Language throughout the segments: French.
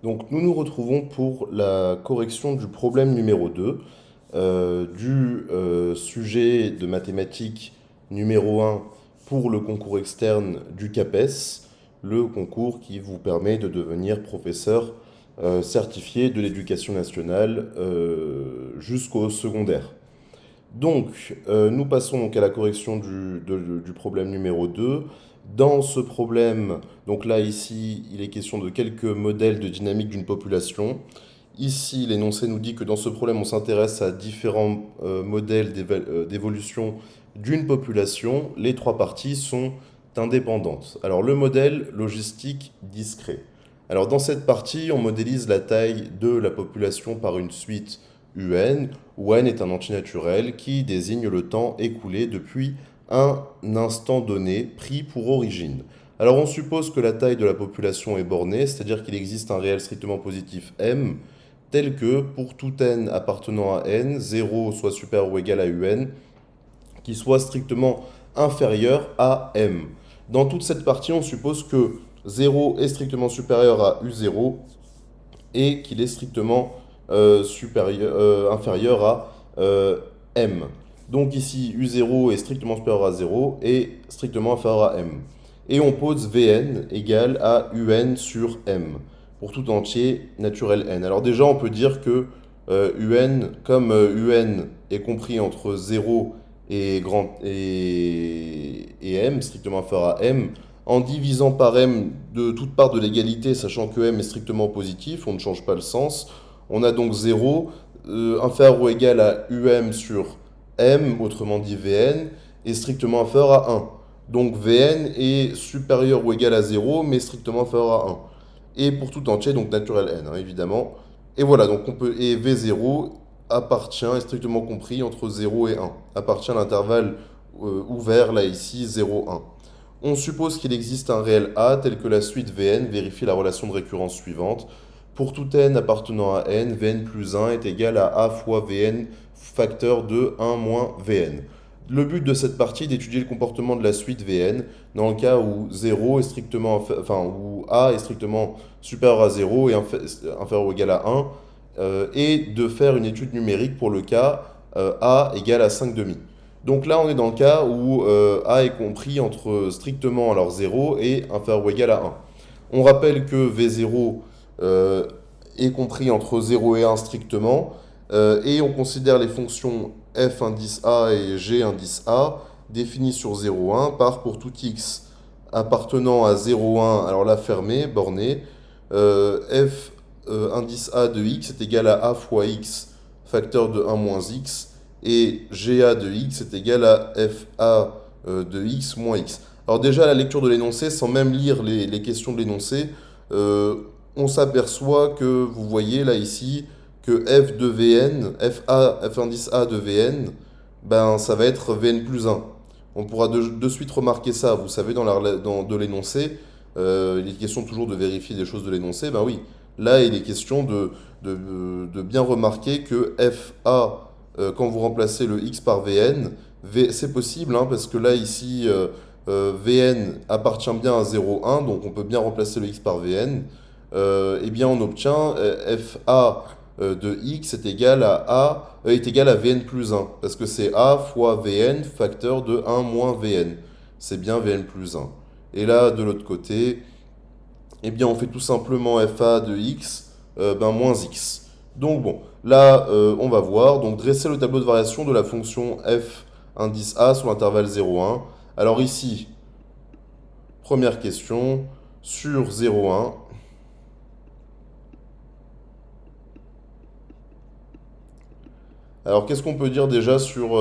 Donc nous nous retrouvons pour la correction du problème numéro 2 du sujet de mathématiques numéro 1 pour le concours externe du CAPES, le concours qui vous permet de devenir professeur certifié de l'éducation nationale jusqu'au secondaire. Donc, nous passons donc à la correction du problème numéro 2. Dans ce problème, donc là ici, il est question de quelques modèles de dynamique d'une population. Ici, l'énoncé nous dit que dans ce problème, on s'intéresse à différents modèles d'évolution d'une population. Les trois parties sont indépendantes. Alors, le modèle logistique discret. Alors, dans cette partie, on modélise la taille de la population par une suite UN, où n est un antinaturel qui désigne le temps écoulé depuis un instant donné pris pour origine. Alors on suppose que la taille de la population est bornée, c'est-à-dire qu'il existe un réel strictement positif m, tel que pour tout n appartenant à n, 0 soit supérieur ou égal à un, qui soit strictement inférieur à m. Dans toute cette partie, on suppose que 0 est strictement supérieur à u0 et qu'il est strictement inférieur à m. Donc ici, u0 est strictement supérieur à 0 et strictement inférieur à m. Et on pose Vn égale à un sur m, pour tout entier naturel n. Alors déjà, on peut dire que un, comme un est compris entre 0 et m, strictement inférieur à m, en divisant par m de toute part de l'égalité, sachant que m est strictement positif, on ne change pas le sens, on a donc 0 inférieur ou égal à um sur m, autrement dit Vn, est strictement inférieur à 1. Donc Vn est supérieur ou égal à 0, mais strictement inférieur à 1. Et pour tout entier, donc naturel n, hein, évidemment. Et voilà, donc on peut. Et V0 appartient, est strictement compris entre 0 et 1. Appartient à l'intervalle ouvert, là ici, 0, 1. On suppose qu'il existe un réel A tel que la suite Vn vérifie la relation de récurrence suivante. Pour tout n appartenant à n, Vn plus 1 est égal à A fois Vn facteur de 1 moins Vn. Le but de cette partie est d'étudier le comportement de la suite Vn dans le cas où 0 est strictement, enfin, où A est strictement supérieur à 0 et inférieur ou égal à 1, et de faire une étude numérique pour le cas A égale à 5 demi. Donc là, on est dans le cas où A est compris entre strictement alors 0 et inférieur ou égal à 1. On rappelle que V0 est compris entre 0 et 1 strictement, et on considère les fonctions f indice A et g indice A définies sur 0, 1 par pour tout x appartenant à 0, 1, alors là fermé, borné, f indice A de x est égal à fois x facteur de 1 moins x, et GA de x est égal à FA de x moins x. Alors déjà, à la lecture de l'énoncé, sans même lire les questions de l'énoncé, on s'aperçoit que, vous voyez là ici, que f de Vn, f indice A de Vn, ben ça va être Vn plus 1. On pourra de suite remarquer ça, vous savez, de l'énoncé, il est question toujours de vérifier des choses de l'énoncé, ben oui, là il est question de bien remarquer que FA quand vous remplacez le x par Vn, c'est possible, hein, parce que là, ici, Vn appartient bien à 0, 1, donc on peut bien remplacer le x par Vn. Eh bien, on obtient Fa de x est égal à Vn plus 1, parce que c'est A fois Vn facteur de 1 moins Vn. C'est bien Vn plus 1. Et là, de l'autre côté, eh bien, on fait tout simplement Fa de x moins x. Donc bon, là, on va voir. Donc dresser le tableau de variation de la fonction f indice A sur l'intervalle 0, 1. Alors ici, première question, sur 0, 1. Alors qu'est-ce qu'on peut dire déjà sur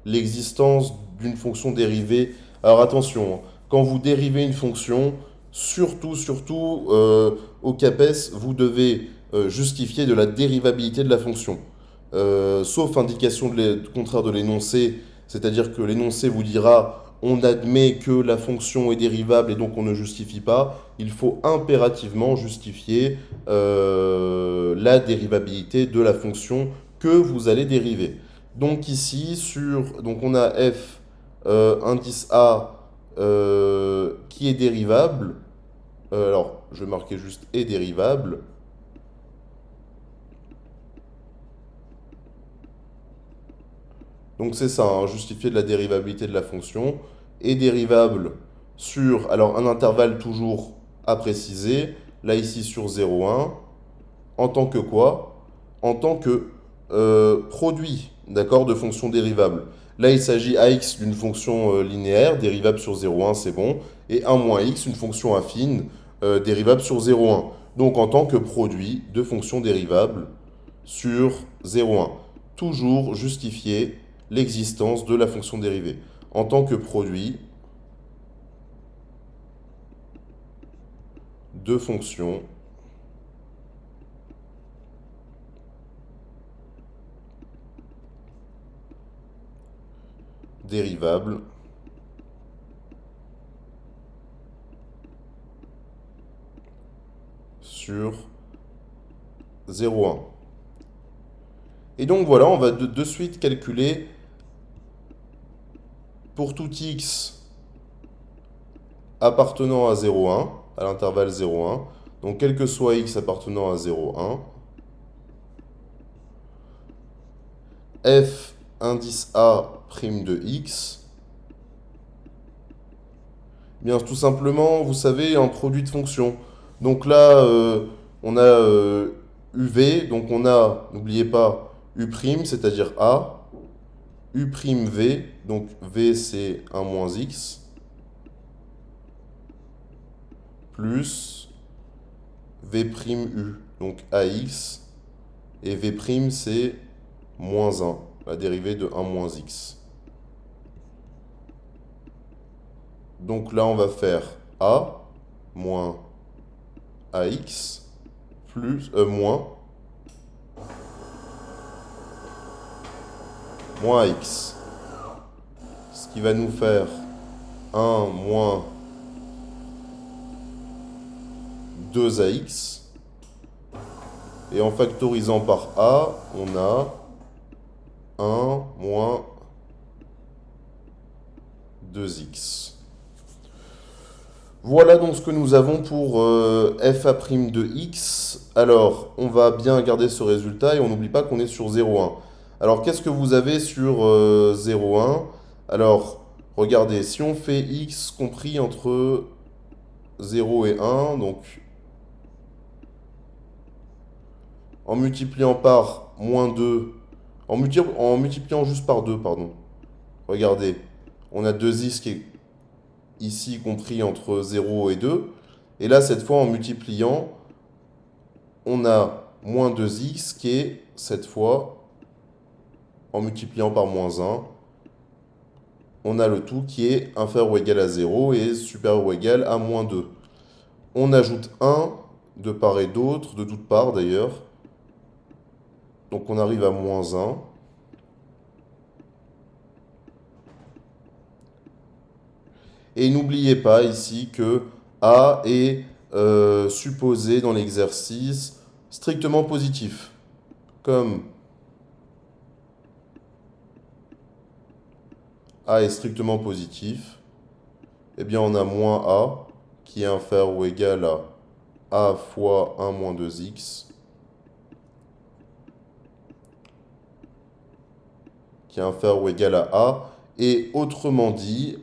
l'existence d'une fonction dérivée? Alors attention, hein, quand vous dérivez une fonction, surtout, au CAPES, vous devez justifier de la dérivabilité de la fonction. Sauf indication contraire de l'énoncé, c'est-à-dire que l'énoncé vous dira on admet que la fonction est dérivable et donc on ne justifie pas. Il faut impérativement justifier la dérivabilité de la fonction que vous allez dériver. Donc ici, donc on a f indice A qui est dérivable. Alors, je vais marquer juste et dérivable. Donc c'est ça, hein, justifier de la dérivabilité de la fonction. Et dérivable sur, alors un intervalle toujours à préciser, là ici sur 0,1, en tant que quoi? En tant que produit, d'accord, de fonction dérivable. Là, il s'agit AX d'une fonction linéaire, dérivable sur 0,1, c'est bon, et 1 moins X, une fonction affine, dérivable sur 0,1. Donc en tant que produit de fonction dérivable sur 0,1. Toujours justifier l'existence de la fonction dérivée. En tant que produit de fonction dérivable sur 0,1. Et donc voilà, on va de suite calculer pour tout x appartenant à 0,1, à l'intervalle 0,1, donc quel que soit x appartenant à 0,1, f indice a prime de x, bien tout simplement, vous savez, un produit de fonction. Donc là, on a uv, donc on a, n'oubliez pas, u', c'est-à-dire a, u'v, donc v c'est 1 moins x, plus v', donc ax, et v' c'est moins 1, la dérivée de 1 moins x. Donc là, on va faire a moins ax plus moins ax. Ce qui va nous faire 1 moins 2ax. Et en factorisant par a, on a 1 moins 2x. Voilà donc ce que nous avons pour fa' de x. Alors, on va bien garder ce résultat et on n'oublie pas qu'on est sur 0,1. Alors, qu'est-ce que vous avez sur 0,1? Alors, regardez, si on fait x compris entre 0 et 1, donc en multipliant par moins 2, en multipliant juste par 2, pardon. Regardez, on a 2x qui est ici compris entre 0 et 2. Et là, cette fois, en multipliant, on a moins 2x qui est, cette fois, en multipliant par moins 1, on a le tout qui est inférieur ou égal à 0 et supérieur ou égal à moins 2. On ajoute 1 de part et d'autre, de toutes parts d'ailleurs. Donc on arrive à moins 1. Et n'oubliez pas ici que A est supposé dans l'exercice strictement positif. Comme A est strictement positif, eh bien on a moins A qui est inférieur ou égal à A fois 1 moins 2x, qui est inférieur ou égal à A. Et autrement dit,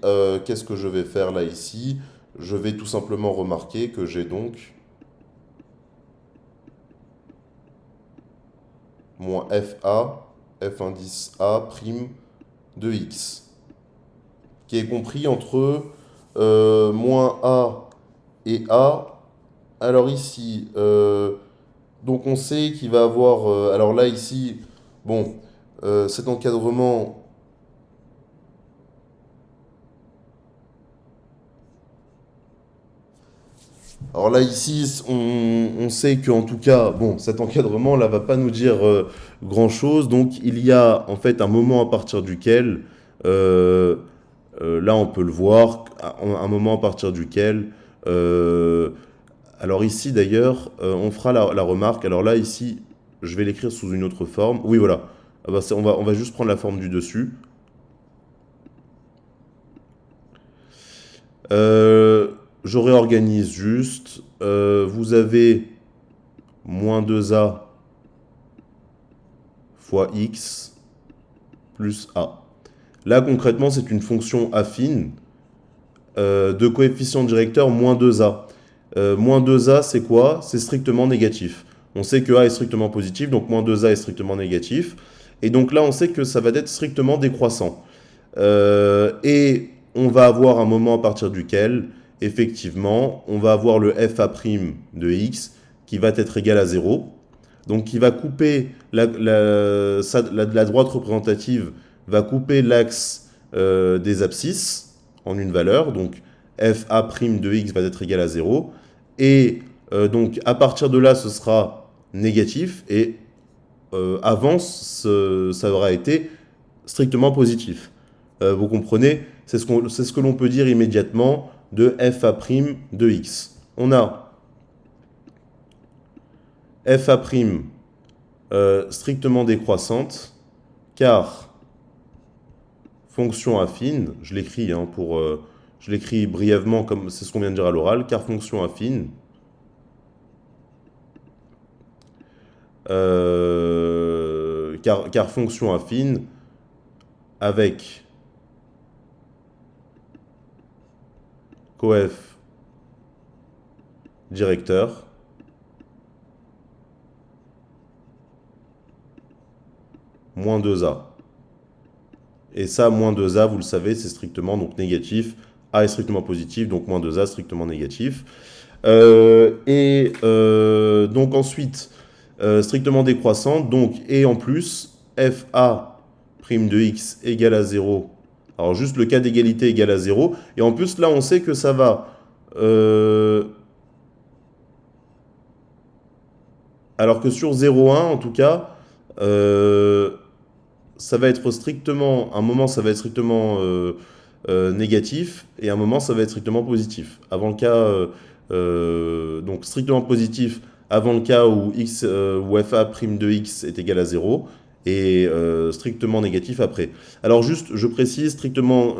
qu'est-ce que je vais faire là ici? Je vais tout simplement remarquer que j'ai donc moins FA, F indice A prime de x, qui est compris entre moins A et A. Alors ici, donc on sait qu'il va avoir... alors là ici, bon, cet encadrement... Alors là, ici, on sait qu'en tout cas, bon, cet encadrement là va pas nous dire grand-chose. Donc, il y a en fait un moment à partir duquel, euh, là, on peut le voir, un moment à partir duquel, alors ici d'ailleurs, on fera la remarque. Alors là, ici, je vais l'écrire sous une autre forme. Oui, voilà. Ah bah, on va juste prendre la forme du dessus. je réorganise juste. Vous avez moins 2a fois x plus a. Là, concrètement, c'est une fonction affine de coefficient directeur moins 2a. Moins 2a, c'est quoi? C'est strictement négatif. On sait que a est strictement positif, donc moins 2a est strictement négatif. Et donc là, on sait que ça va être strictement décroissant. Et on va avoir un moment à partir duquel, effectivement, on va avoir le fa' de x qui va être égal à 0. Donc qui va couper, la droite représentative va couper l'axe des abscisses en une valeur. Donc fa' de x va être égal à 0. Et donc à partir de là, ce sera négatif. Et avant, ça aura été strictement positif. Vous comprenez? C'est ce que l'on peut dire immédiatement de fa' de x. On a fa' strictement décroissante, car fonction affine, je l'écris je l'écris brièvement comme c'est ce qu'on vient de dire à l'oral, car fonction affine car fonction affine avec coef directeur moins 2a. Et ça, moins 2a, vous le savez, c'est strictement donc négatif. A est strictement positif, donc moins 2a strictement négatif. Donc ensuite, strictement décroissante, donc et en plus, fa' de x égale à 0. Alors juste le cas d'égalité égale à 0. Et en plus, là, on sait que ça va... alors que sur 0,1, en tout cas, ça va être strictement... Un moment, ça va être strictement négatif, et un moment, ça va être strictement positif. Avant le cas... donc strictement positif avant le cas où, où fa' de x est égal à 0, et strictement négatif après. Alors juste, je précise, strictement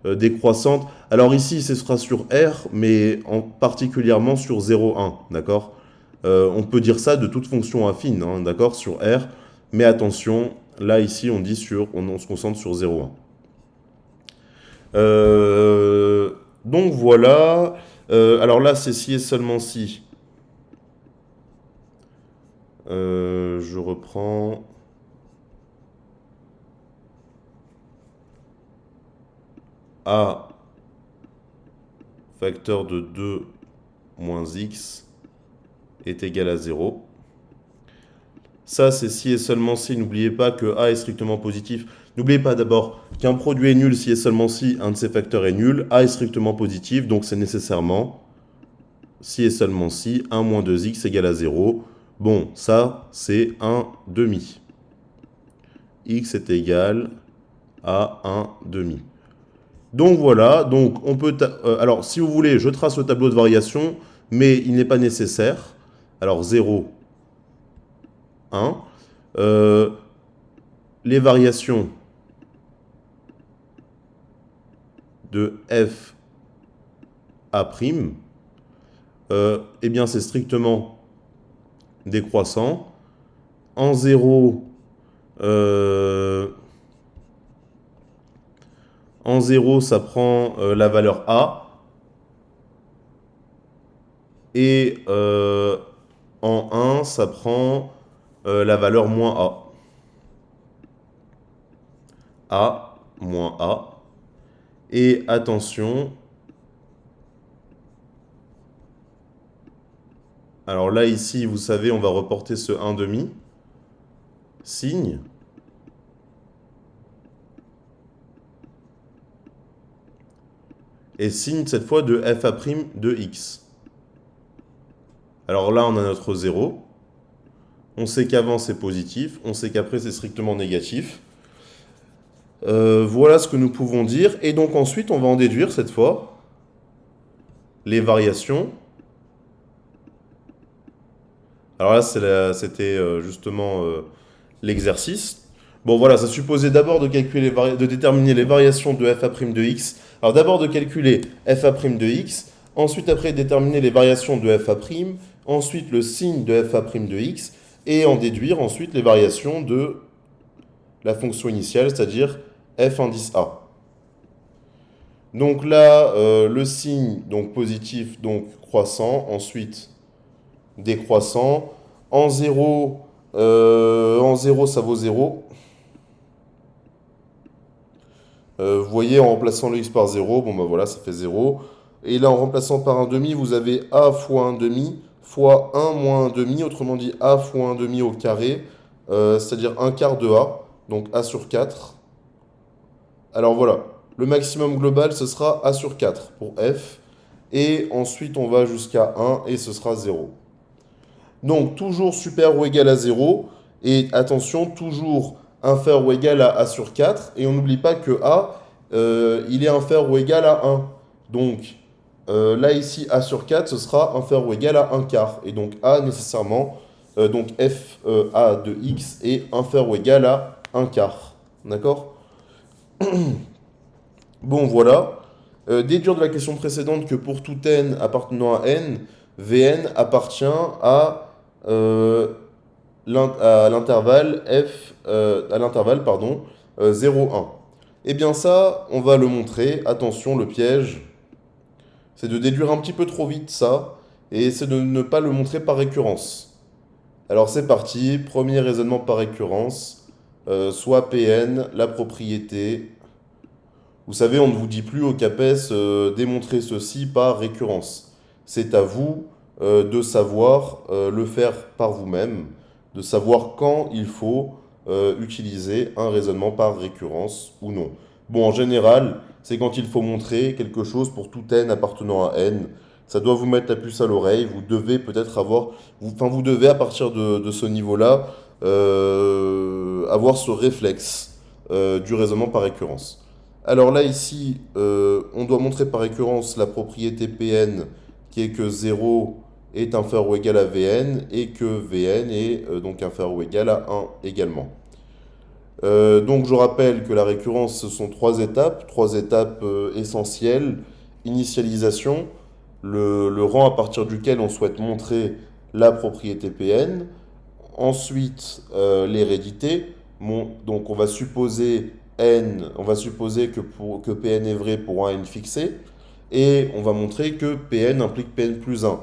décroissante. Alors ici, ce sera sur R, mais particulièrement sur 0,1, d'accord? On peut dire ça de toute fonction affine, hein, d'accord, sur R, mais attention, là ici on dit on se concentre sur 0,1. Donc voilà. Alors là, c'est si et seulement si. Je reprends. A facteur de 2 moins x est égal à 0. Ça, c'est si et seulement si. N'oubliez pas que A est strictement positif. N'oubliez pas d'abord qu'un produit est nul si et seulement si un de ses facteurs est nul. A est strictement positif, donc c'est nécessairement si et seulement si 1 moins 2x égale à 0. Bon, ça, c'est 1 demi. X est égal à 1 demi. Donc voilà, donc on peut... alors si vous voulez, je trace le tableau de variation, mais il n'est pas nécessaire. Alors 0, 1. Les variations de f a', eh bien c'est strictement décroissant. En 0, en 0, ça prend la valeur A. Et en 1, ça prend la valeur moins A. A moins A. Et attention, alors là, ici, vous savez, on va reporter ce 1 demi. Signe. Et signe cette fois de fa' de x. Alors là, on a notre 0. On sait qu'avant, c'est positif. On sait qu'après, c'est strictement négatif. Voilà ce que nous pouvons dire. Et donc ensuite, on va en déduire cette fois les variations. Alors là, c'était justement l'exercice. Bon voilà, ça supposait d'abord de déterminer les variations de fa' de x. Alors d'abord de calculer fa' de x, Ensuite, après, déterminer les variations de f', ensuite le signe de f' de x, et en déduire ensuite les variations de la fonction initiale, c'est-à-dire f indice a. Donc là, le signe donc positif, donc croissant, ensuite décroissant. En 0, ça vaut 0. Vous voyez, en remplaçant le x par 0, bon ben voilà, ça fait 0. Et là, en remplaçant par un demi, vous avez a fois un demi fois 1 moins un demi, autrement dit a fois un demi au carré, c'est-à-dire un quart de a, donc a sur 4. Alors voilà, le maximum global, ce sera a sur 4 pour f. Et ensuite, on va jusqu'à 1 et ce sera 0. Donc, toujours supérieur ou égal à 0. Et attention, toujours inférieur ou égal à a sur 4. Et on n'oublie pas que a, il est inférieur ou égal à 1. Donc, là, ici, a sur 4, ce sera inférieur ou égal à 1 quart. Et donc, a, nécessairement, donc f a de x est inférieur ou égal à 1 quart. D'accord? Bon, voilà. Déduire de la question précédente que pour tout n appartenant à n, Vn appartient euh, à l'intervalle f, à l'intervalle, pardon, 0, 1. Eh bien ça, on va le montrer. Attention, le piège, c'est de déduire un petit peu trop vite ça, et c'est de ne pas le montrer par récurrence. Alors c'est parti, premier raisonnement par récurrence, soit Pn, la propriété. Vous savez, on ne vous dit plus au CAPES démontrer ceci par récurrence. C'est à vous de savoir le faire par vous-même, de savoir quand il faut utiliser un raisonnement par récurrence ou non. Bon, en général, c'est quand il faut montrer quelque chose pour tout n appartenant à n. Ça doit vous mettre la puce à l'oreille. Vous devez peut-être avoir, vous devez à partir de ce niveau-là avoir ce réflexe du raisonnement par récurrence. Alors là, ici, on doit montrer par récurrence la propriété Pn qui est que 0 est inférieur ou égal à Vn et que Vn est donc inférieur ou égal à 1 également. Donc je rappelle que la récurrence, ce sont trois étapes essentielles. Initialisation, le rang à partir duquel on souhaite montrer la propriété Pn. Ensuite, l'hérédité. Donc on va supposer on va supposer que Pn est vrai pour un n fixé, et on va montrer que Pn implique Pn plus 1.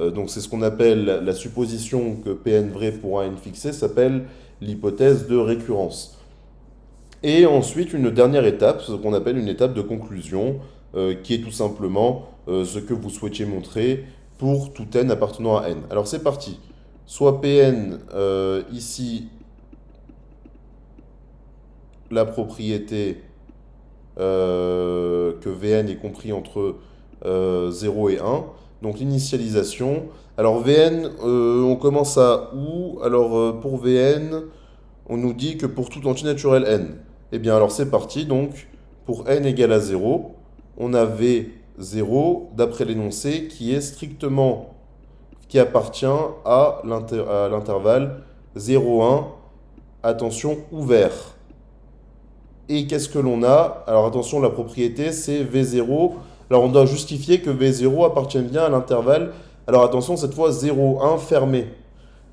Donc c'est ce qu'on appelle la supposition que Pn vrai pour un n fixé, s'appelle l'hypothèse de récurrence. Et ensuite une dernière étape, ce qu'on appelle une étape de conclusion, qui est tout simplement ce que vous souhaitiez montrer pour tout n appartenant à n. Alors c'est parti. Soit Pn ici la propriété que Vn est compris entre 0 et 1. Donc l'initialisation. Alors Vn, on commence à où? Alors pour Vn, on nous dit que pour tout entier naturel n. Eh bien alors c'est parti. Donc pour n égale à 0, on a V0 d'après l'énoncé qui appartient à l'intervalle 0,1, attention, ouvert. Et qu'est-ce que l'on a? Alors attention, la propriété, c'est V0. Alors on doit justifier que V0 appartient bien à l'intervalle. Alors attention, cette fois 0,1 fermé.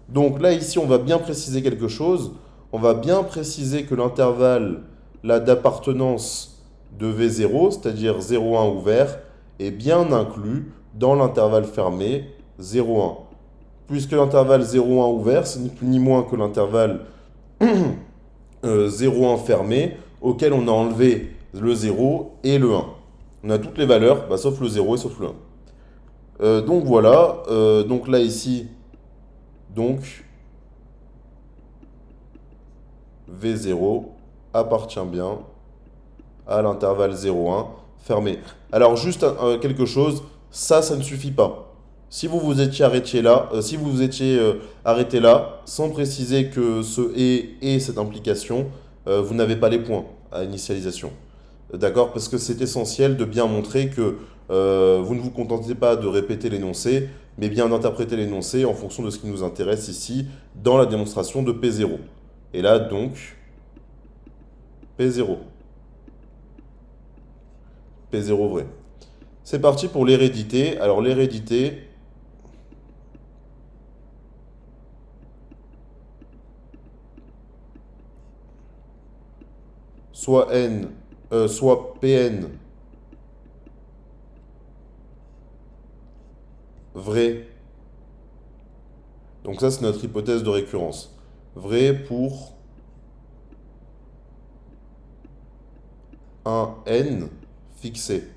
Donc là, ici, on va bien préciser quelque chose. On va bien préciser que l'intervalle d'appartenance de V0, c'est-à-dire 0,1 ouvert, est bien inclus dans l'intervalle fermé 0,1. Puisque l'intervalle 0,1 ouvert, ce n'est plus ni moins que l'intervalle 0,1 fermé, auquel on a enlevé le 0 et le 1. On a toutes les valeurs, sauf le 0 et sauf le 1. Donc voilà, donc là ici, donc V0 appartient bien à l'intervalle 0,1 fermé. Alors juste quelque chose, ça ne suffit pas. Si vous vous étiez arrêté là, arrêté là, sans préciser que ce et cette implication, vous n'avez pas les points à initialisation. D'accord? Parce que c'est essentiel de bien montrer que vous ne vous contentez pas de répéter l'énoncé, mais bien d'interpréter l'énoncé en fonction de ce qui nous intéresse ici dans la démonstration de P0. Et là, donc, P0. P0 vrai. C'est parti pour l'hérédité. Alors l'hérédité, soit Pn vrai. Donc ça, c'est notre hypothèse de récurrence. Vrai pour un n fixé.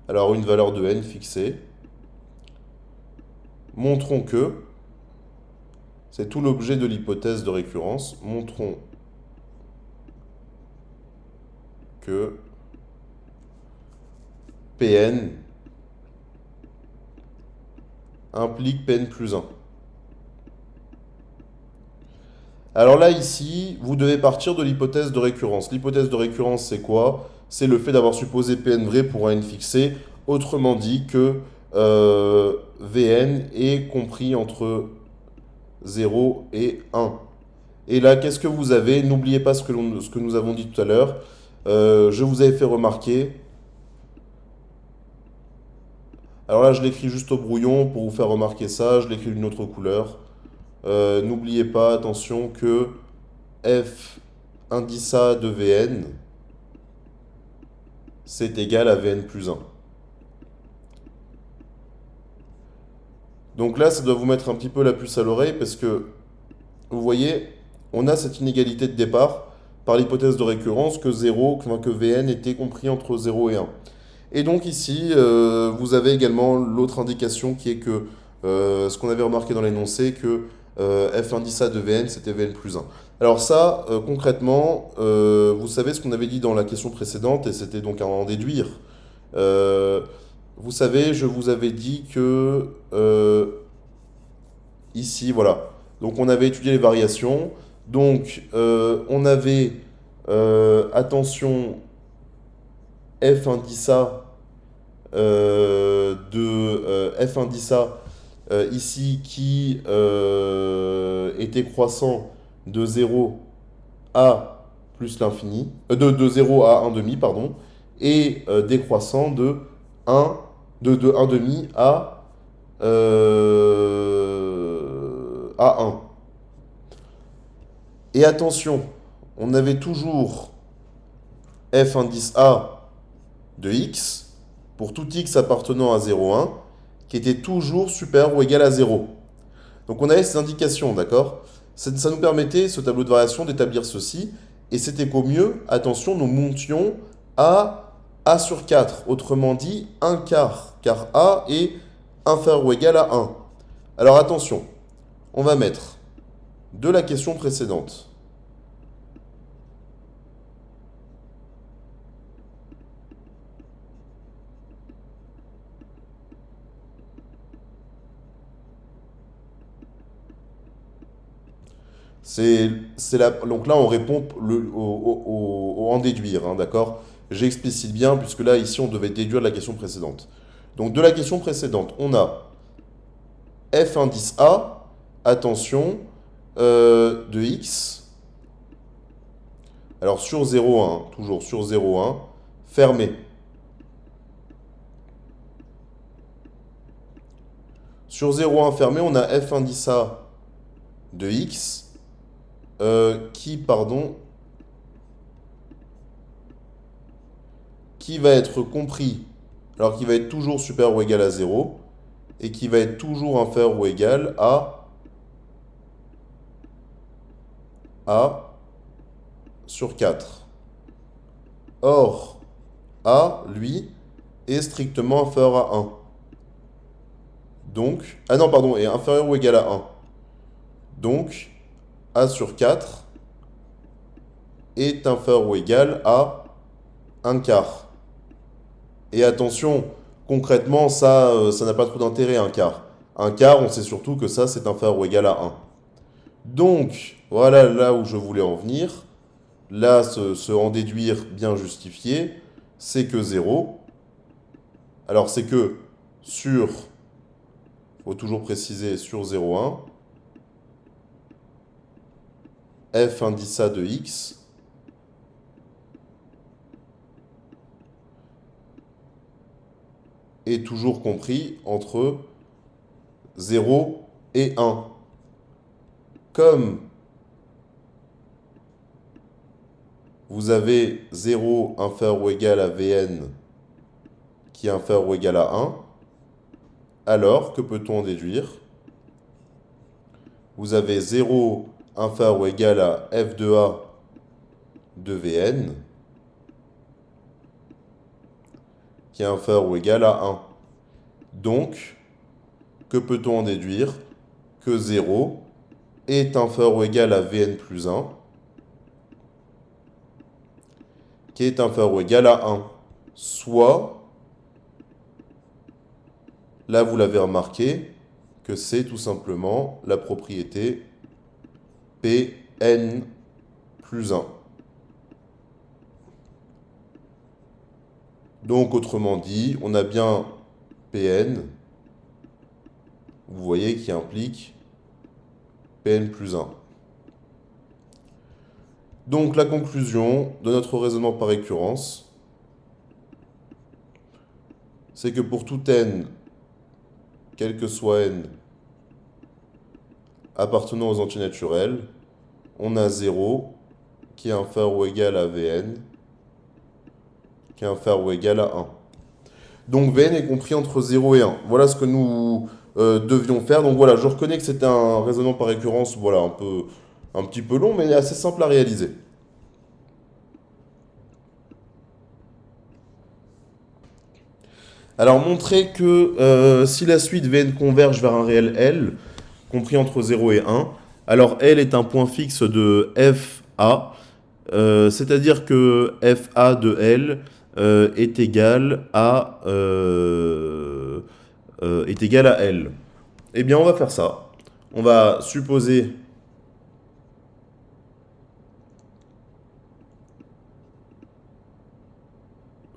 Alors une valeur de n fixée. Montrons que, c'est tout l'objet de l'hypothèse de récurrence, montrons que Pn implique Pn plus 1. Alors là, ici, vous devez partir de l'hypothèse de récurrence. L'hypothèse de récurrence, c'est quoi? C'est le fait d'avoir supposé Pn vrai pour un n fixé, autrement dit que Vn est compris entre 0 et 1. Et là, qu'est-ce que vous avez? N'oubliez pas ce que nous avons dit tout à l'heure. Je vous avais fait remarquer. Alors là, je l'écris juste au brouillon pour vous faire remarquer ça. Je l'écris d'une autre couleur. N'oubliez pas, attention, que f indice A de Vn, c'est égal à Vn plus 1. Donc là, ça doit vous mettre un petit peu la puce à l'oreille parce que, vous voyez, on a cette inégalité de départ par l'hypothèse de récurrence que 0, enfin, que Vn était compris entre 0 et 1. Et donc ici, vous avez également l'autre indication qui est que ce qu'on avait remarqué dans l'énoncé, que f indice A de Vn, c'était Vn plus 1. Alors ça, concrètement, vous savez ce qu'on avait dit dans la question précédente, et c'était donc à en déduire. Euh, Vous savez, je vous avais dit que ici, voilà. Donc on avait étudié les variations. Donc on avait, attention, f indice A f indice A ici qui était croissant de 0 à plus l'infini, de 0 à 1 demi, pardon, et décroissant de 1, de 1 demi à 1. Et attention, on avait toujours f indice A de x, pour tout x appartenant à 0,1, qui était toujours supérieur ou égal à 0. Donc on avait ces indications, d'accord? Ça nous permettait, ce tableau de variation, d'établir ceci, et c'était qu'au mieux, attention, nous montions à a sur 4, autrement dit 1 quart, car a est inférieur ou égal à 1. Alors attention, on va mettre de la question précédente. Donc là, on répond en déduire, hein, d'accord? J'explicite bien, puisque là, ici, on devait déduire de la question précédente. Donc, de la question précédente, on a f indice A, attention, de x, alors sur 0,1, toujours sur 0,1, fermé. Sur 0,1 fermé, on a f indice A de x, qui va être compris, alors qui va être toujours supérieur ou égal à 0, et qui va être toujours inférieur ou égal à A sur 4. Or, A, lui, est strictement inférieur à 1. Donc, ah non, pardon, est inférieur ou égal à 1. Donc, A sur 4 est inférieur ou égal à 1 quart. Et attention, concrètement, ça n'a pas trop d'intérêt, un quart. Un quart, on sait surtout que ça, c'est inférieur ou égal à 1. Donc, voilà là où je voulais en venir. Là, ce en déduire bien justifié, c'est que 0. Alors, c'est que sur, faut toujours préciser, sur 0,1, f indice A de x est toujours compris entre 0 et 1. Comme vous avez 0 inférieur ou égal à Vn qui est inférieur ou égal à 1, alors que peut-on en déduire? Vous avez 0 inférieur ou égal à f de a de Vn qui est inférieur ou égal à 1. Donc, que peut-on en déduire? Que 0 est inférieur ou égal à Vn plus 1 qui est inférieur ou égal à 1. Soit, là vous l'avez remarqué, que c'est tout simplement la propriété Pn plus 1. Donc autrement dit, on a bien Pn, vous voyez, qui implique Pn plus 1. Donc la conclusion de notre raisonnement par récurrence, c'est que pour tout n, quel que soit n, appartenant aux entiers naturels, on a 0 qui est inférieur ou égal à Vn, qui est inférieur ou égal à 1. Donc Vn est compris entre 0 et 1. Voilà ce que nous devions faire. Donc voilà, je reconnais que c'était un raisonnement par récurrence, voilà, un petit peu long, mais assez simple à réaliser. Alors montrer que si la suite Vn converge vers un réel L, compris entre 0 et 1, alors L est un point fixe de FA, c'est-à-dire que FA de L est égal à L. Eh bien, on va faire ça. On va supposer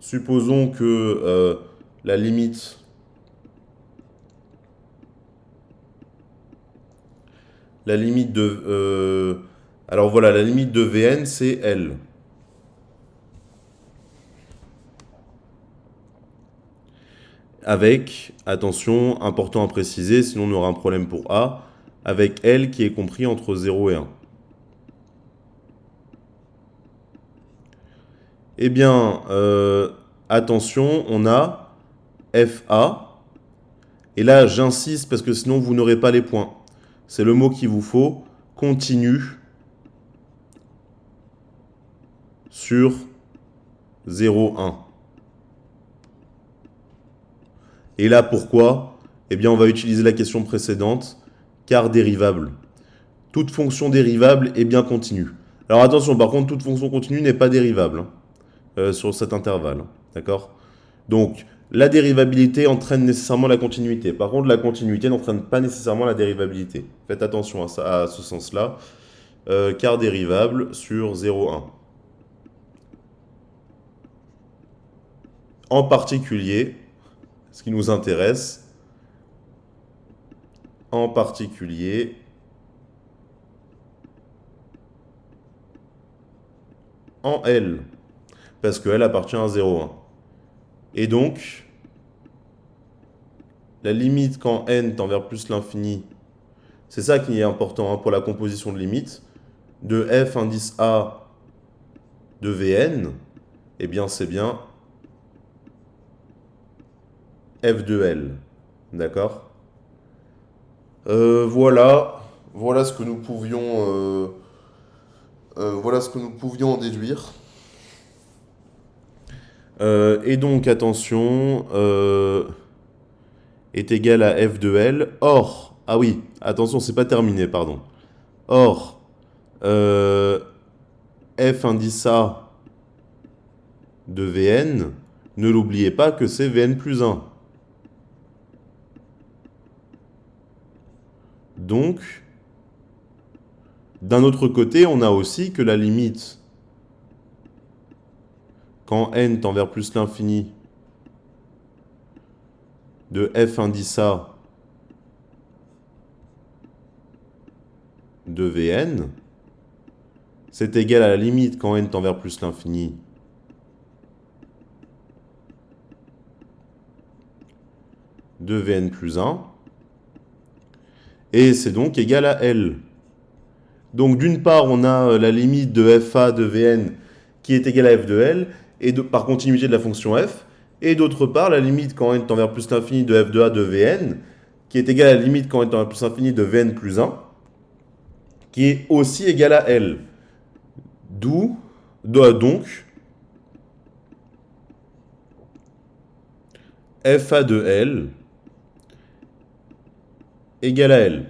supposons que la limite de alors voilà, la limite de Vn c'est L. Avec, attention, important à préciser, sinon on aura un problème pour A, avec L qui est compris entre 0 et 1. Eh bien, attention, on a FA, et là j'insiste parce que sinon vous n'aurez pas les points. C'est le mot qu'il vous faut, continue sur 0, 1. Et là, pourquoi? Eh bien, on va utiliser la question précédente, car dérivable. Toute fonction dérivable est bien continue. Alors attention, par contre, toute fonction continue n'est pas dérivable sur cet intervalle. D'accord? Donc, la dérivabilité entraîne nécessairement la continuité. Par contre, la continuité n'entraîne pas nécessairement la dérivabilité. Faites attention à ce sens-là. Car dérivable sur 0, 1. En particulier, ce qui nous intéresse, en particulier, en L, parce que L appartient à 0,1. Et donc, la limite quand n tend vers plus l'infini, c'est ça qui est important pour la composition de limite, de f indice A de Vn, eh bien c'est bien f de L. D'accord? Voilà ce que nous pouvions en déduire. Et donc, attention, est égal à f de L. Or, ah oui, attention, c'est pas terminé, pardon. Or, f indice A de Vn, ne l'oubliez pas que c'est Vn plus 1. Donc, d'un autre côté, on a aussi que la limite quand n tend vers plus l'infini de f indice A de Vn, c'est égal à la limite quand n tend vers plus l'infini de Vn plus 1. Et c'est donc égal à L. Donc d'une part, on a la limite de FA de Vn qui est égale à f de L, et par continuité de la fonction f. Et d'autre part, la limite quand n tend vers plus l'infini de f de A de Vn, qui est égale à la limite quand n tend vers plus l'infini de Vn plus 1, qui est aussi égale à L. D'où, donc, FA de L égale à L.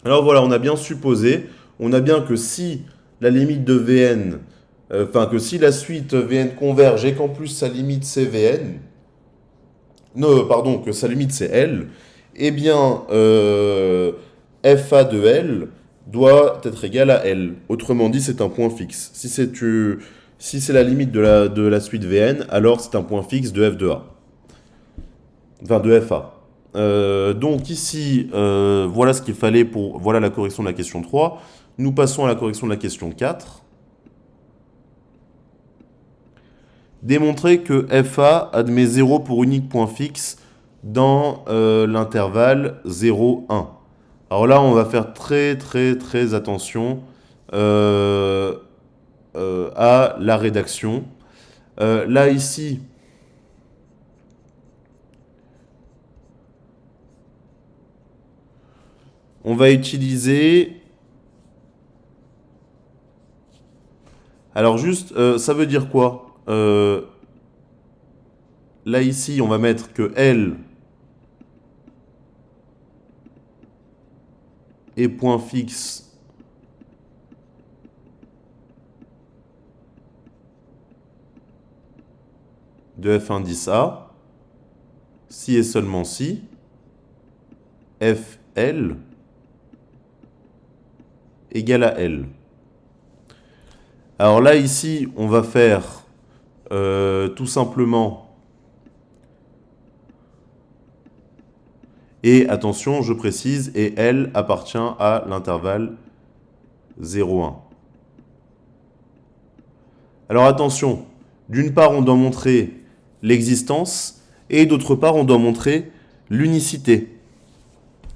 Alors voilà, on a bien supposé, on a bien que si la limite de Vn, que si la suite Vn converge et qu'en plus sa limite c'est Vn, non, pardon, que sa limite c'est L, eh bien, FA de L doit être égal à L. Autrement dit, c'est un point fixe. Si c'est la limite de la suite Vn, alors c'est un point fixe de f de A. Enfin, de FA. Donc ici, voilà ce qu'il fallait pour... Voilà la correction de la question 3. Nous passons à la correction de la question 4. Démontrer que FA admet 0 pour unique point fixe dans l'intervalle 0, 1. Alors là, on va faire très très très attention à la rédaction. Là, ici, on va utiliser... Alors juste, ça veut dire quoi? Là, ici, on va mettre que L est point fixe de f indice A, si et seulement si Fl égale à L. Alors là, ici, on va faire tout simplement, et attention, je précise, et L appartient à l'intervalle 0, 1. Alors attention, d'une part, on doit montrer l'existence, et d'autre part, on doit montrer l'unicité.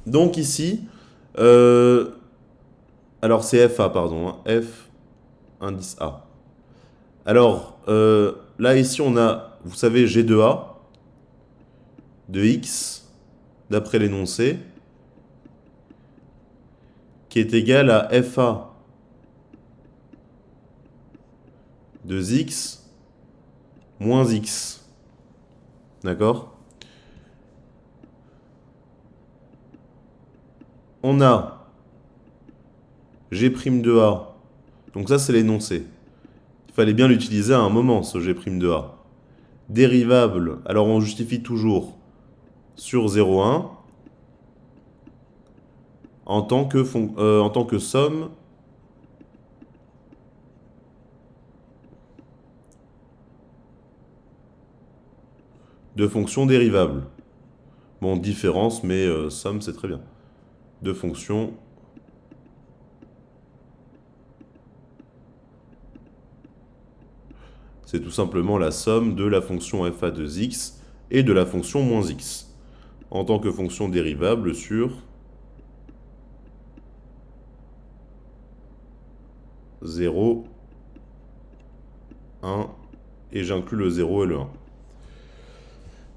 Donc ici, alors c'est FA, pardon, hein, F indice A. Alors, là, ici, on a, vous savez, G de A, de X, d'après l'énoncé, qui est égal à FA de X moins X. D'accord? On a G' de A. Donc ça, c'est l'énoncé. Il fallait bien l'utiliser à un moment, ce G' de A. Dérivable, alors on justifie toujours sur 0,1 en tant que somme de fonctions dérivables. Bon, différence, mais somme, c'est très bien. De fonctions c'est tout simplement la somme de la fonction fa de x et de la fonction moins x en tant que fonction dérivable sur 0, 1, et j'inclus le 0 et le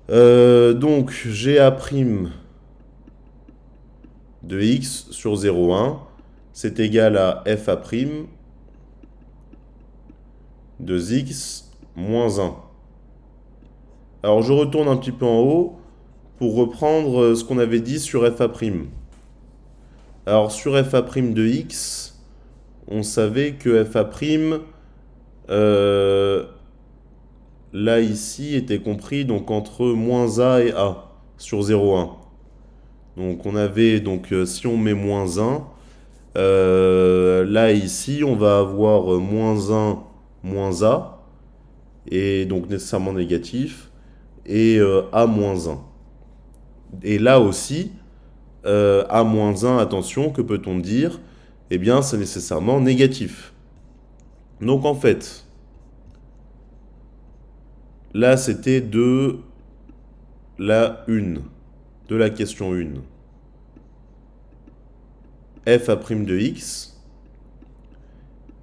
1. Donc, GA' de x sur 0, 1, c'est égal à FA' de x moins 1. Alors, je retourne un petit peu en haut pour reprendre ce qu'on avait dit sur FA'. Alors, sur FA' de x, on savait que FA', là, ici, était compris donc, entre moins a et a sur 0,1. Donc, on avait, donc, si on met moins 1, là, ici, on va avoir moins 1, moins a, et donc nécessairement négatif, et a moins 1. Et là aussi, a moins 1, attention, que peut-on dire? Eh bien, c'est nécessairement négatif. Donc, en fait, là, c'était de la 1. de la question 1, f à' de x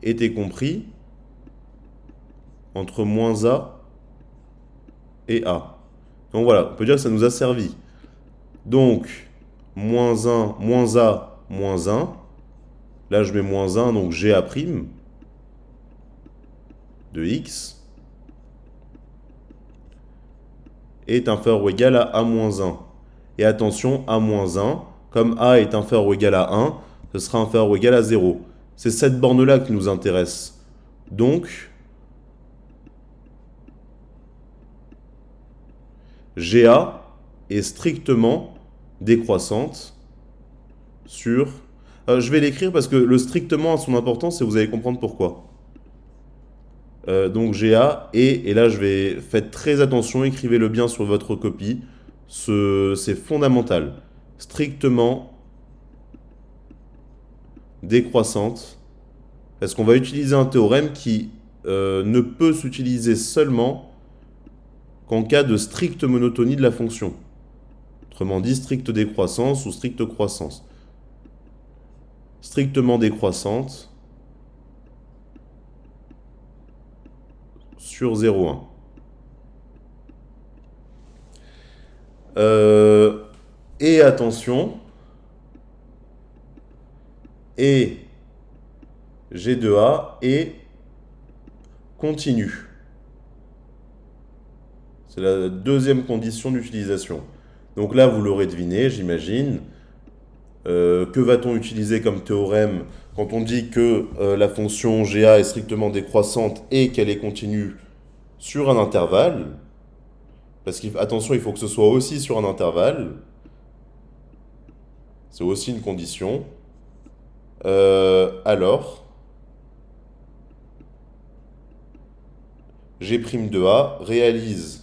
était compris entre moins a et a. Donc voilà, on peut dire que ça nous a servi. Donc, moins 1, moins a, moins 1. Là, je mets moins 1, donc g a' de x est inférieur ou égal à a-1. Et attention, a-1, comme a est inférieur ou égal à 1, ce sera inférieur ou égal à 0. C'est cette borne-là qui nous intéresse. Donc, GA est strictement décroissante sur... je vais l'écrire parce que le strictement a son importance et vous allez comprendre pourquoi. Donc GA et là je vais... Faites très attention, écrivez-le bien sur votre copie. C'est fondamental. Strictement décroissante. Parce qu'on va utiliser un théorème qui ne peut s'utiliser seulement qu'en cas de stricte monotonie de la fonction. Autrement dit, stricte décroissance ou stricte croissance. Strictement décroissante sur 0,1. Et attention, et G2A est continu. C'est la deuxième condition d'utilisation. Donc là, vous l'aurez deviné, j'imagine. Que va-t-on utiliser comme théorème quand on dit que la fonction GA est strictement décroissante et qu'elle est continue sur un intervalle? Parce qu'attention, il faut que ce soit aussi sur un intervalle. C'est aussi une condition. Alors, G' de A réalise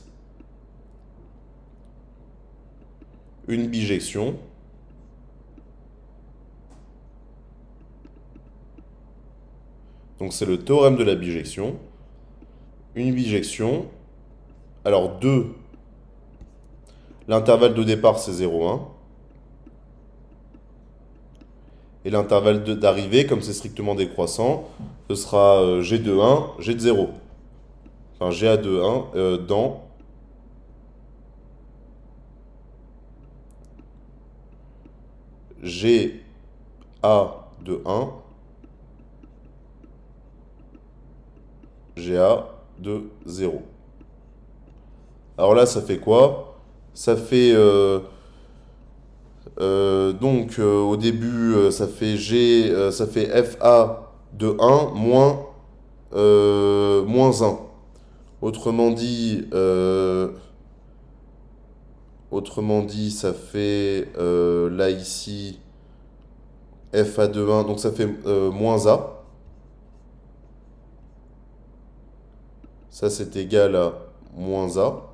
une bijection donc c'est le théorème de la bijection. Une bijection, alors 2, l'intervalle de départ c'est 0,1. Et l'intervalle d'arrivée, comme c'est strictement décroissant, ce sera G de 1, G de 0. Enfin, GA de 1 dans GA de 1, GA de 0. Alors là, ça fait quoi? Ça fait... donc, au début, ça fait ça fait FA de 1 moins 1. Autrement dit, ça fait là ici FA de 1, donc ça fait moins A. Ça, c'est égal à moins A.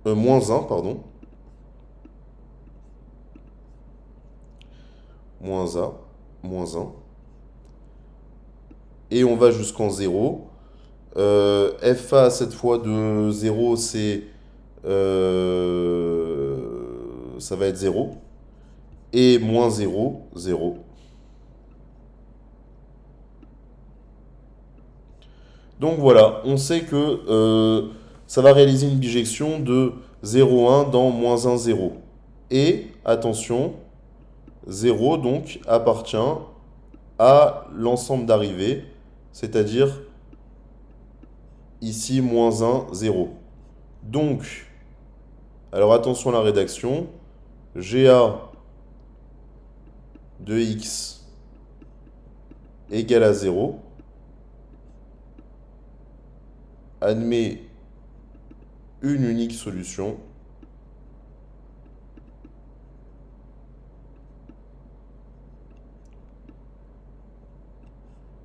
Moins 1, pardon. Moins A, moins 1. Et on va jusqu'en 0. FA, cette fois de 0, c'est... ça va être 0. Et moins 0, 0. Donc voilà, on sait que ça va réaliser une bijection de 0,1 dans moins 1, 0. Et, attention, 0 donc appartient à l'ensemble d'arrivées, c'est-à-dire ici moins 1, 0. Donc, alors attention à la rédaction, GA de x égale à 0 admet une unique solution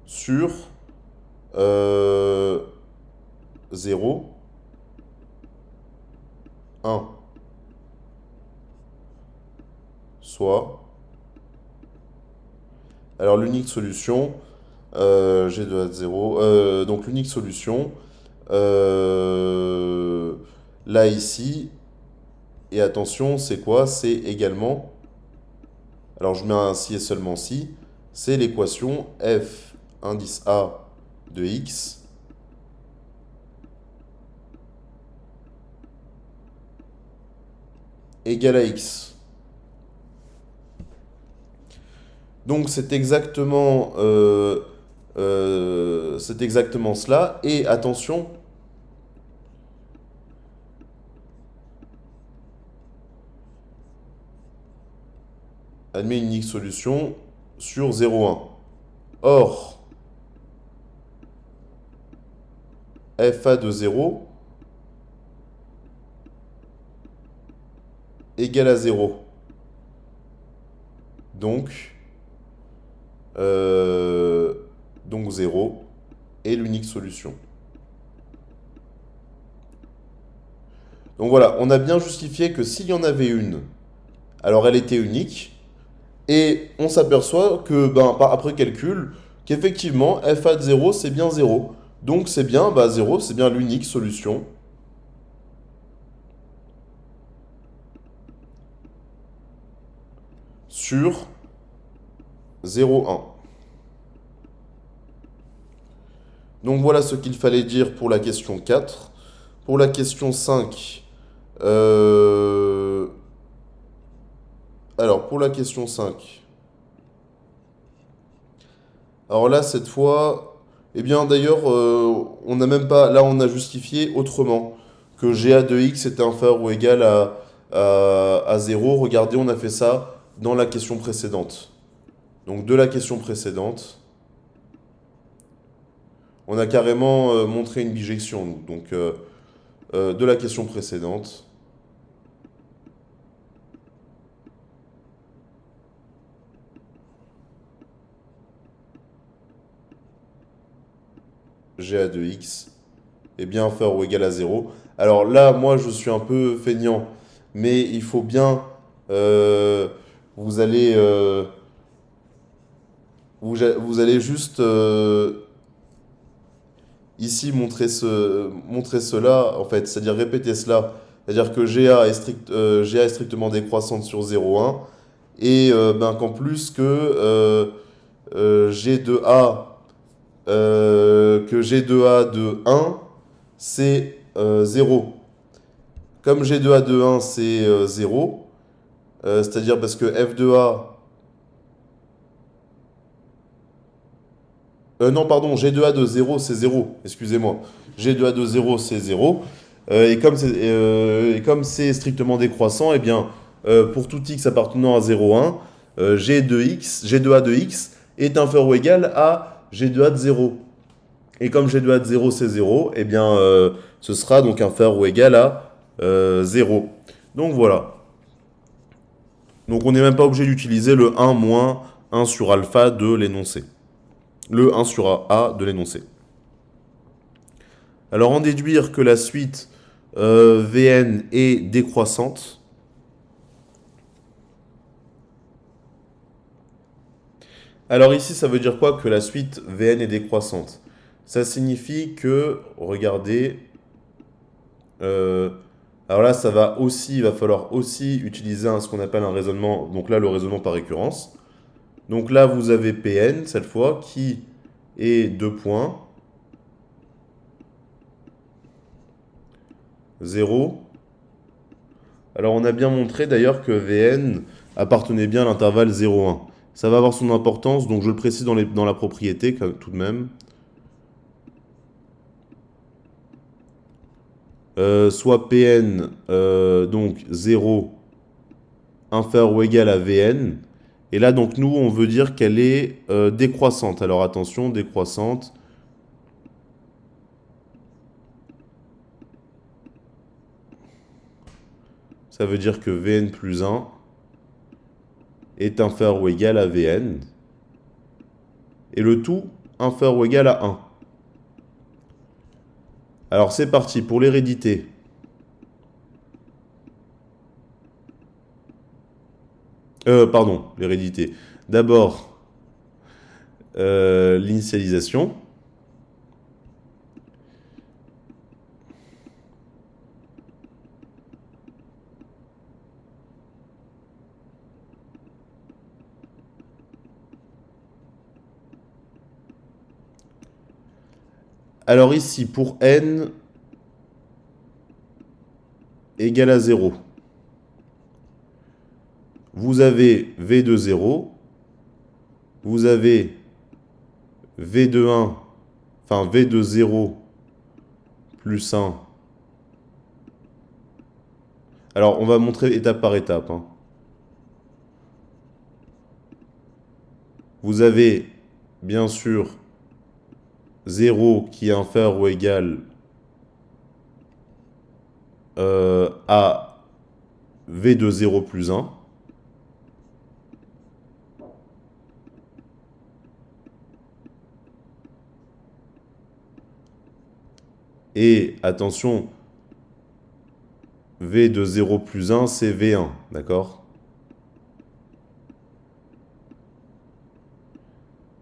sur 0, 1. Soit... Alors l'unique solution, G de A de 0, donc l'unique solution, euh, là ici, et attention, c'est quoi? C'est également, alors je mets un si et seulement si, c'est l'équation f indice A de x égale à x. Donc c'est exactement cela. Et attention, admet une unique solution sur 0,1. Or, fa de 0 égale à 0. Donc, euh, donc 0 est l'unique solution. Donc voilà, on a bien justifié que s'il y en avait une, alors elle était unique. Et on s'aperçoit que, ben, après calcul, qu'effectivement, fa de 0, c'est bien 0. Donc c'est bien, 0, c'est bien l'unique solution sur 0,1. Donc voilà ce qu'il fallait dire pour la question 4. Pour la question 5, alors pour la question 5, alors là cette fois, eh bien d'ailleurs, on n'a même pas, là on a justifié autrement que GA de x était inférieur ou égal à 0. Regardez, on a fait ça dans la question précédente. Donc de la question précédente, on a carrément montré une bijection. Donc de la question précédente, GA de x est bien inférieur ou égal à 0. Alors là, moi je suis un peu feignant, mais il faut bien, vous allez, vous allez juste ici montrer cela, en fait, c'est-à-dire répéter cela. C'est-à-dire que GA est strictement décroissante sur 0,1 et ben, qu'en plus G de A, que G2A de 1, c'est 0. Comme G2A de 1, c'est 0, c'est-à-dire parce que F2A... non, pardon, G2A de 0, c'est 0, excusez-moi. G2A de 0, c'est 0. Et comme c'est strictement décroissant, eh bien, pour tout x appartenant à 0,1, G2A de x est inférieur ou égal à G2A de 0. Et comme G2A de 0, c'est 0, eh bien, ce sera donc inférieur ou égal à 0. Donc voilà. Donc on n'est même pas obligé d'utiliser le 1 moins 1 sur alpha de l'énoncé. Le 1 sur A de l'énoncé. Alors en déduire que la suite Vn est décroissante. Alors ici, ça veut dire quoi que la suite Vn est décroissante? Ça signifie que, regardez, alors là, il va falloir aussi utiliser ce qu'on appelle un raisonnement, donc là, le raisonnement par récurrence. Donc là, vous avez Pn, cette fois, qui est 2 points, 0. Alors on a bien montré d'ailleurs que Vn appartenait bien à l'intervalle 0,1. Ça va avoir son importance, donc je le précise dans la propriété tout de même. Soit Pn, donc 0, inférieur ou égal à Vn. Et là, donc, nous, on veut dire qu'elle est décroissante. Alors, attention, décroissante. Ça veut dire que Vn plus 1 est inférieur ou égal à Vn. Et le tout inférieur ou égal à 1. Alors, c'est parti pour l'hérédité. Pardon, l'hérédité. D'abord, l'initialisation. Alors ici, pour n égale à 0, vous avez v de 0, vous avez v de 1, enfin v de 0 plus 1. Alors, on va montrer étape par étape, hein. Vous avez, bien sûr, 0 qui est inférieur ou égal à v de 0 plus 1. Et attention, v de 0 plus 1, c'est v1, d'accord?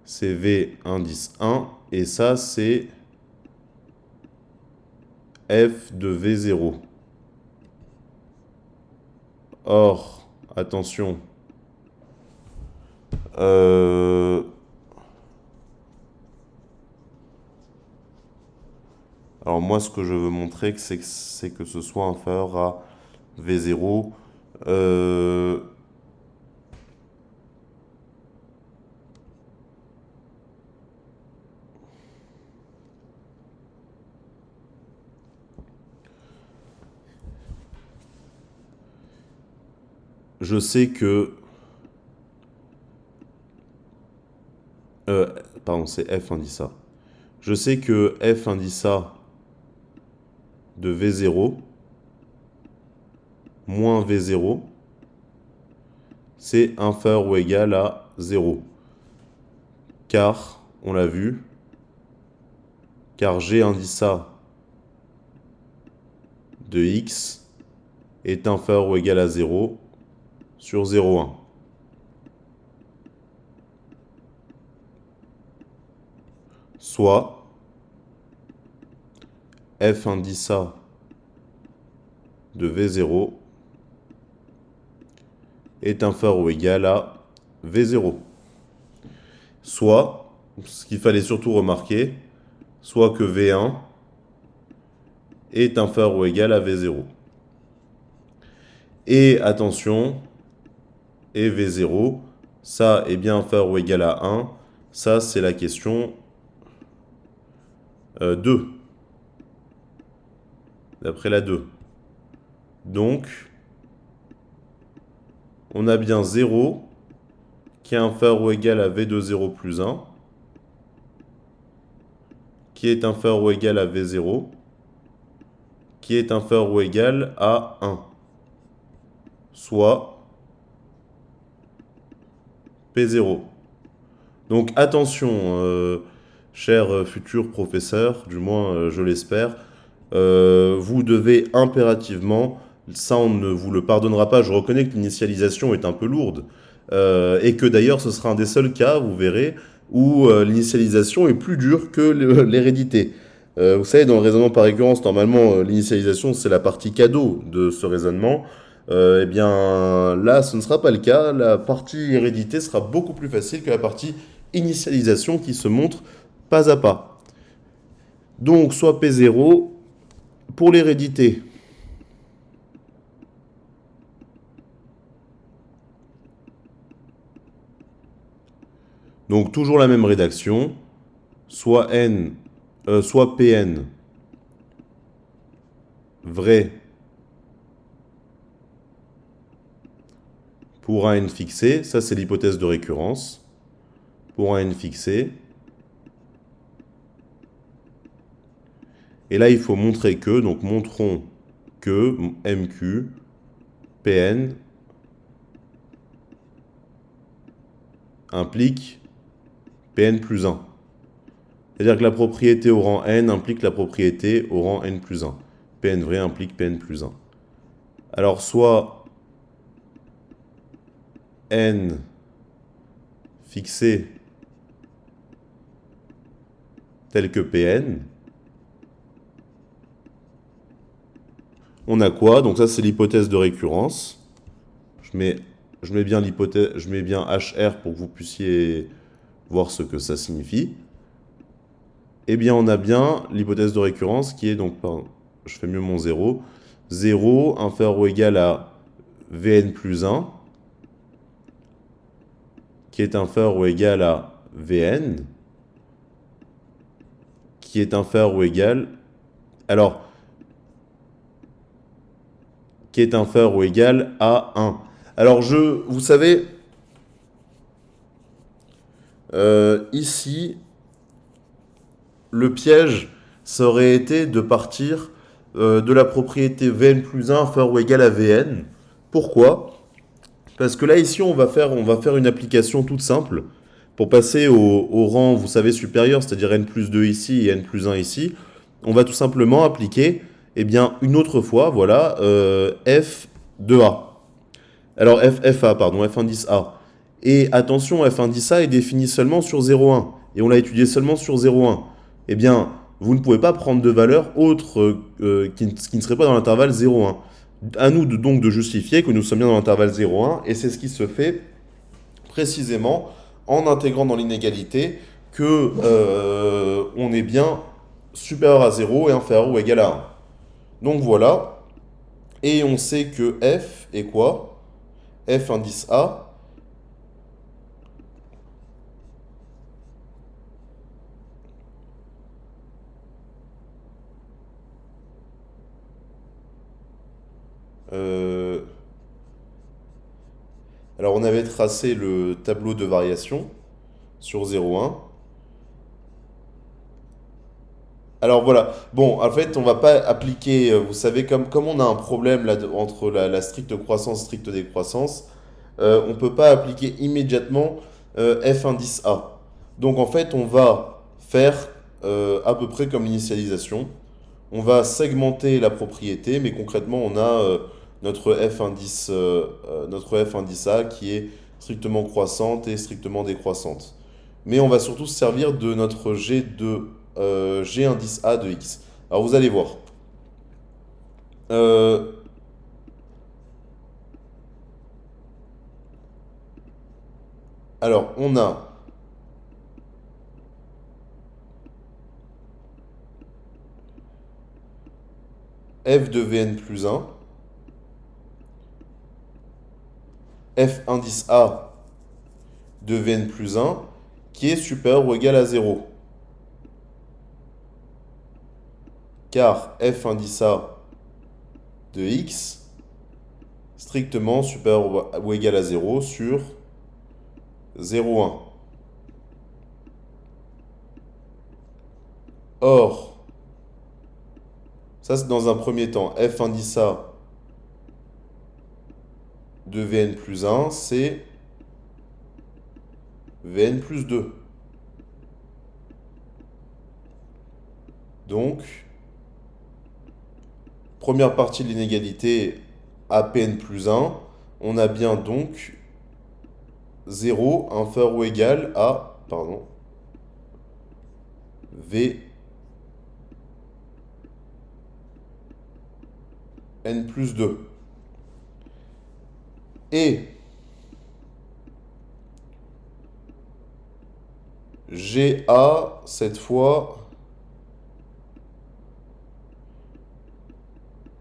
C'est v indice 1, et ça, c'est f de v0. Or, attention, alors moi, ce que je veux montrer, c'est que ce soit inférieur à v0. Je sais que... pardon, c'est f indice A. Je sais que f indice A de v0 moins v0, c'est inférieur ou égal à 0. Car, on l'a vu, car g indice A de x est inférieur ou égal à 0 sur 0,1. Soit f indice A de v0 est inférieur ou égal à v0. Soit, ce qu'il fallait surtout remarquer, soit que v1 est inférieur ou égal à v0. Et attention, et v0, ça est bien inférieur ou égal à 1. Ça, c'est la question 2. D'après la 2. Donc, on a bien 0 qui est inférieur ou égal à v de 0 plus 1, qui est inférieur ou égal à v0, qui est inférieur ou égal à 1. Soit P0. Donc attention, cher futur professeur, du moins je l'espère, vous devez impérativement, ça on ne vous le pardonnera pas, je reconnais que l'initialisation est un peu lourde, et que d'ailleurs ce sera un des seuls cas, vous verrez, où l'initialisation est plus dure que l'hérédité. Vous savez, dans le raisonnement par récurrence, normalement, l'initialisation, c'est la partie cadeau de ce raisonnement. Eh bien, là, ce ne sera pas le cas. La partie hérédité sera beaucoup plus facile que la partie initialisation qui se montre pas à pas. Donc, soit P0 pour l'hérédité. Donc, toujours la même rédaction. Soit Pn vrai pour un n fixé. Ça, c'est l'hypothèse de récurrence. Pour un n fixé. Et là, il faut montrer que, donc montrons que MQ, Pn implique Pn plus 1. C'est-à-dire que la propriété au rang n implique la propriété au rang n plus 1. Pn vrai implique Pn plus 1. Alors, soit n fixé tel que Pn, on a quoi? Donc ça, c'est l'hypothèse de récurrence. Je mets bien l'hypothèse, je mets bien HR pour que vous puissiez voir ce que ça signifie. eh bien on a bien l'hypothèse de récurrence qui est donc, pardon, je fais mieux mon 0, 0 inférieur ou égal à Vn plus 1, qui est inférieur ou égal à Vn, qui est inférieur ou égal, alors, qui est inférieur ou égal à 1. Alors vous savez, ici, le piège, ça aurait été de partir de la propriété Vn plus 1 inférieur ou égal à Vn. Pourquoi? Parce que là, ici, on va faire une application toute simple. Pour passer au rang, vous savez, supérieur, c'est-à-dire n plus 2 ici et n plus 1 ici, on va tout simplement appliquer, eh bien, une autre fois, voilà, f de a. Alors, fa, pardon, f indice a. Et attention, f indice a est défini seulement sur 0,1. Et on l'a étudié seulement sur 0,1. Eh bien, vous ne pouvez pas prendre de valeur autre qui ne serait pas dans l'intervalle 0,1. À nous donc de justifier que nous sommes bien dans l'intervalle 0,1, et c'est ce qui se fait précisément en intégrant dans l'inégalité que on est bien supérieur à 0 et inférieur ou égal à 1. Donc voilà, et on sait que f est quoi? F indice A euh, alors on avait tracé le tableau de variation sur 0,1. Alors voilà, bon, en fait, on va pas appliquer, vous savez, comme on a un problème là, entre la stricte croissance et stricte décroissance, on ne peut pas appliquer immédiatement f indice A. Donc en fait, on va faire à peu près comme l'initialisation. On va segmenter la propriété, mais concrètement, on a notre f indice A qui est strictement croissante et strictement décroissante. Mais on va surtout se servir de notre G indice A de x. Alors vous allez voir. Euh, alors on a f de Vn plus 1, f indice A de Vn plus 1 qui est supérieur ou égal à 0. Car f indice A de x strictement supérieur ou égal à 0 sur 0,1. Or, ça c'est dans un premier temps, f indice A de Vn plus 1, c'est Vn plus 2. Donc, première partie de l'inégalité APN plus 1, on a bien donc 0 inférieur ou égal à, pardon, Vn plus 2. Et GA, cette fois,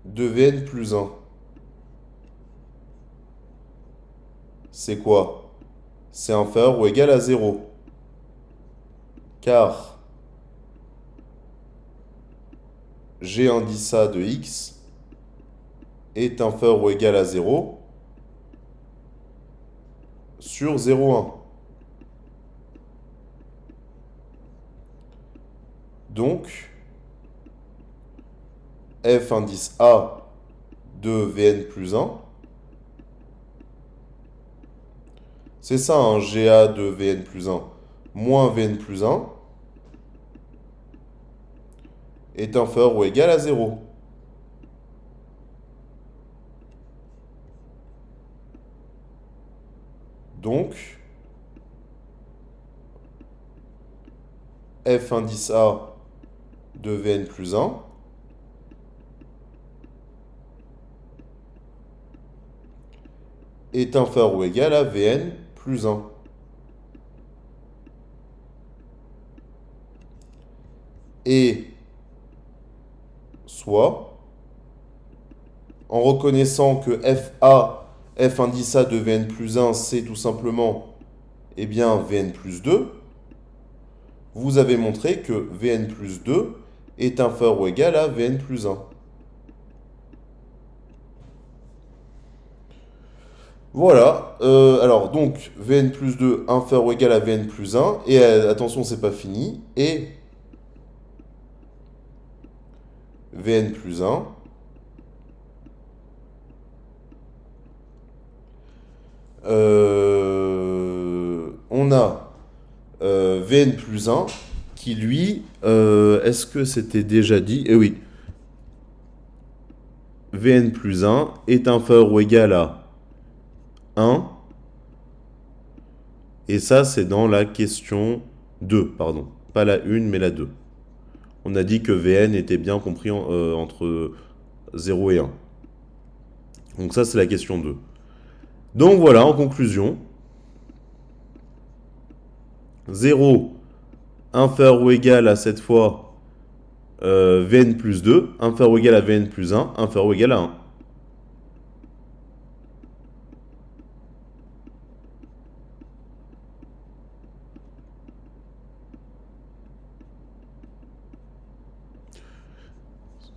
de Vn plus 1. C'est quoi? C'est inférieur ou égal à 0. Car G indice A de x est inférieur ou égal à 0 sur 0,1. Donc, f indice A de Vn plus 1, c'est ça, un GA de Vn plus 1 moins Vn plus 1 est inférieur ou égal à 0. Donc, f indice A de Vn plus 1 est inférieur ou égal à Vn plus 1. et soit, en reconnaissant que FA, F indice A de Vn plus 1, c'est tout simplement eh bien, Vn plus 2, vous avez montré que Vn plus 2 est inférieur ou égal à Vn plus 1. Voilà, alors donc Vn plus 2 inférieur ou égal à Vn plus 1, et attention, c'est pas fini, et Vn plus 1, on a Vn plus 1 qui lui, est-ce que c'était déjà dit? Eh oui, Vn plus 1 est inférieur ou égal à 1, et ça c'est dans la question 2, pardon, pas la 1 mais la 2. On a dit que Vn était bien compris entre 0 et 1. Donc ça c'est la question 2. Donc voilà, en conclusion, 0 inférieur ou égal à cette fois Vn plus 2, inférieur ou égal à Vn plus 1, inférieur ou égal à 1.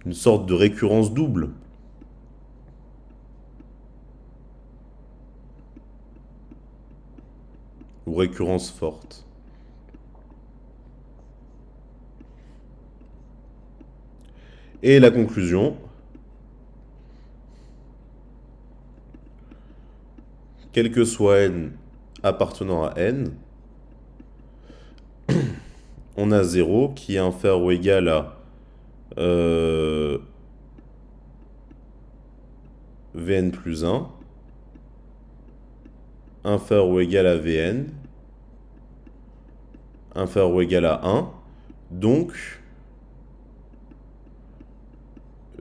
Une sorte de récurrence double. Ou récurrence forte. Et la conclusion, quel que soit n appartenant à n, on a 0 qui est inférieur ou égal à Vn plus 1, inférieur ou égal à Vn, inférieur ou égal à 1. Donc,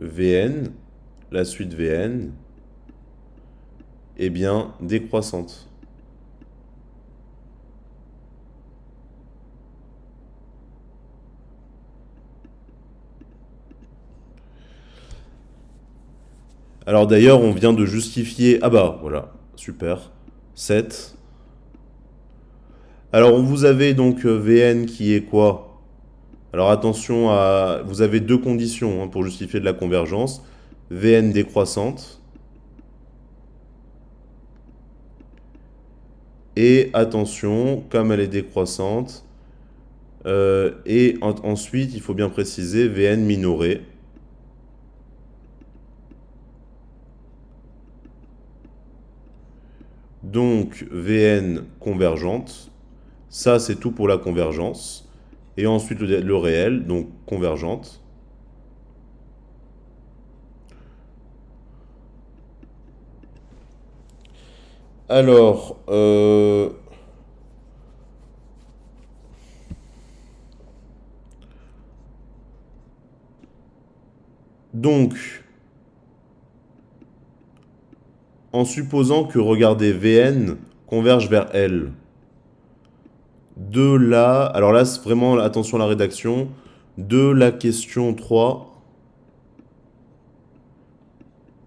Vn, la suite Vn, est bien décroissante. Alors d'ailleurs, on vient de justifier... Ah bah, voilà, super. 7. Alors, vous avez donc Vn qui est quoi? Alors attention à... Vous avez deux conditions pour justifier de la convergence. Vn décroissante. Et attention, comme elle est décroissante, ensuite, il faut bien préciser Vn minoré. Donc Vn convergente, ça c'est tout pour la convergence. Et ensuite le réel, donc convergente. Alors, donc, en supposant que, regardez, Vn converge vers L, de là, alors là, c'est vraiment attention à la rédaction, de la question 3,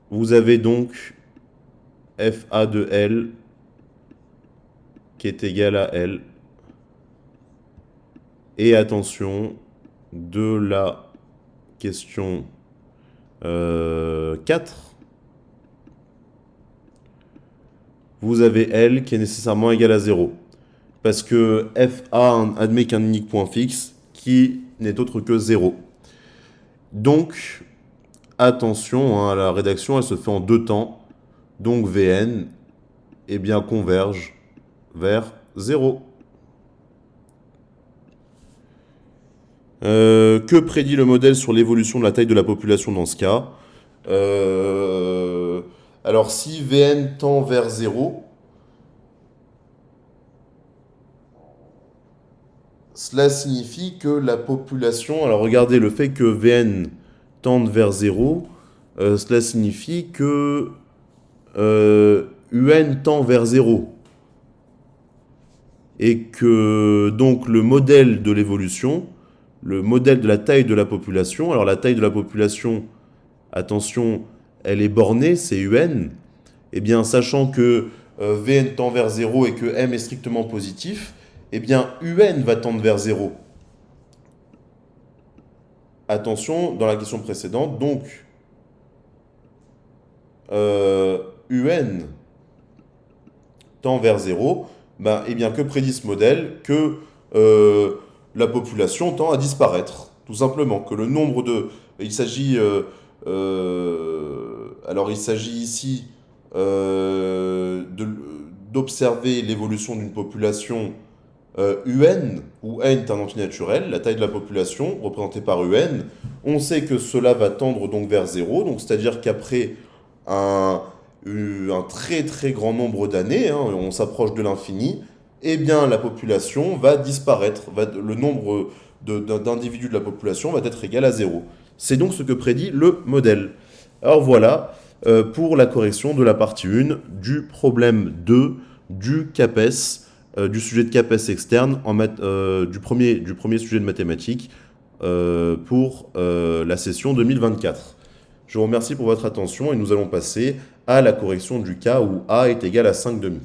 vous avez donc FA de L qui est égal à L. Et attention, de la question 4, vous avez L qui est nécessairement égal à 0. Parce que FA admet qu'un unique point fixe qui n'est autre que 0. Donc, attention, à la rédaction, elle se fait en deux temps. Donc Vn eh bien, converge vers 0. Que prédit le modèle sur l'évolution de la taille de la population dans ce cas? Alors si Vn tend vers 0, cela signifie que la population... Alors regardez, le fait que Vn tende vers 0, cela signifie que Un tend vers 0. Et que donc le modèle de l'évolution le modèle de la taille de la population. Alors la taille de la population, attention, elle est bornée, c'est UN. Eh bien, sachant que Vn tend vers 0 et que M est strictement positif, eh bien UN va tendre vers 0. Attention, dans la question précédente, donc UN tend vers 0, ben, eh bien, que prédit ce modèle? Que la population tend à disparaître, tout simplement. Que le nombre de... Il s'agit... alors, il s'agit ici d'observer l'évolution d'une population UN, où N est un antinaturel, la taille de la population, représentée par UN. On sait que cela va tendre donc vers 0, donc c'est-à-dire qu'après un très très grand nombre d'années, hein, on s'approche de l'infini, eh bien la population va disparaître, le nombre d'individus de la population va être égal à 0. C'est donc ce que prédit le modèle. Alors voilà pour la correction de la partie 1 du problème 2 du CAPES, du sujet de CAPES externe, du premier sujet de mathématiques pour la session 2024. Je vous remercie pour votre attention et nous allons passer à la correction du cas où A est égal à 5 demi.